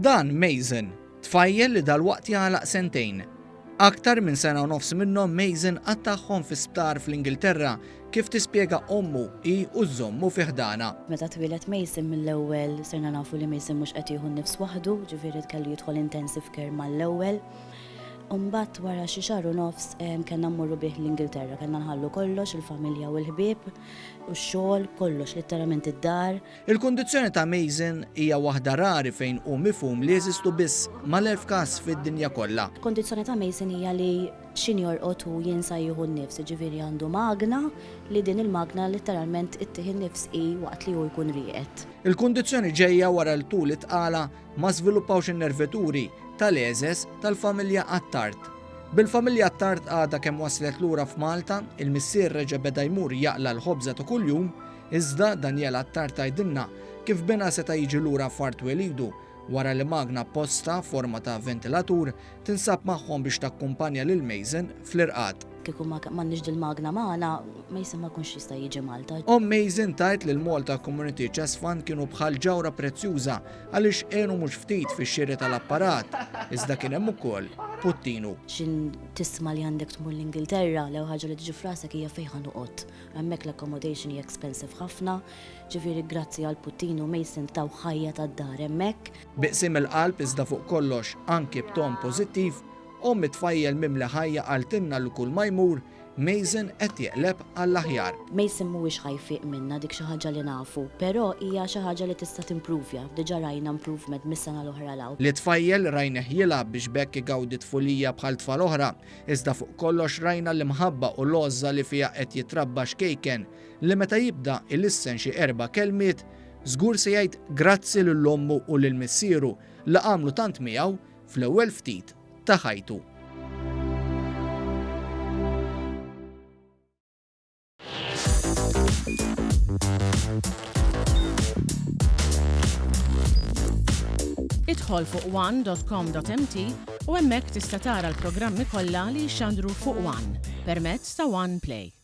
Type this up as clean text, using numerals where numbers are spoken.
Dan Mason, tfajjel li dalwaqt jagħlaq sentejn. Aktar minn sena u nofs minnhom Mason qattaħħom fi sptar fl-Ingilterra kif tispjega ommu hi u żommu fi ħdana. Meta twilet Mason mill-ewwel sirna nafu li Mason mhux qed jieħu nnifs waħdu, ġifieri kellu jidħol intensive care mal-ewwel. Mbagħad wara xi xahar u nofs kellna mmorru bih l-Ingilterra, kellna nħallu kollox, il-familja u l-ħbieb, u x-xogħol, kollox litteralment id-dar. Il-kundizzjoni ta' Mason hija waħda rari fejn hu mifhum li jeżistu biss mal-1000 każ fid-dinja kollha. Il-kondizzjoni ta' Mason hija li x'in jorqod u jinsa jieħu nnifs, ġifieri għandu magna li din il-magna litteralment ittieħ in-nifs waqt li hu jkun rieqed. Il-kundizzjoni ġejja wara l-tul itqala ma żviluppawx in-nerveturi tal-eżes tal-familja Attard. Bil-familja Attard għadha kemm waslet lura f'Malta, il-missier reġa' beda jmur jaqla l-ħobża ta' kuljum, iżda Daniel Attard tgħidilna kif bena seta' jiġi lura f'Art Welidu wara li magna apposta forma ta' ventilatur tinsab magħhom biex takkumpanja lil Mason fl-irqad. Kieku m'għandniex dil-magna magħna, Mason ma jkunx jista' jiġi Malta. Mason tajt li l-Malta Community Chess Fund kienu bħal ġawra prezzjuża għaliex għenu mhux ftit fix-xiri tal-apparat, iżda kien hemm ukoll puttinu. X'in tisma' li għandek tmur l-Ingilterra l ħaġa li tiġi frasek hija fejn ħanoqgħod. Hemmhekk l-accommodation hija expensive ħafna, ġifieri grazzi għal puttinu Mason taw ħajja tad-dar hemmhekk. Biqsim il-qalb iżda fuq kollox anki b'ton pożittiv, ommi tfajjel mimli ħajja għaltinna li kull ma jmur Mason qed jeqleb għall-aħjar. Mason mhuwiex ħajfiq minna dik xi ħaġa li nafu, però hija xi ħaġa li tista' timprovja. Diġà rajna improvement mis-sena l-oħra law. Li tfajjel rajna jilgħab biex bekk igawdi tfulija bħal tfal oħra, iżda fuq kollox rajna l-imħabba u l-għoża li fiha qed jitrabba xkejken li meta jibda il-issen xi 4 kelmiet, żgur se jgħid grazzi lill-ommu u lill-missieru li għamlu tant miegħu fl-ewwel ftit ta' ħajtu. Idħol fuq one.com.mt u hemmhekk tista' tara l-programmi kollha li jxandru fuq One permezz ta' One Play.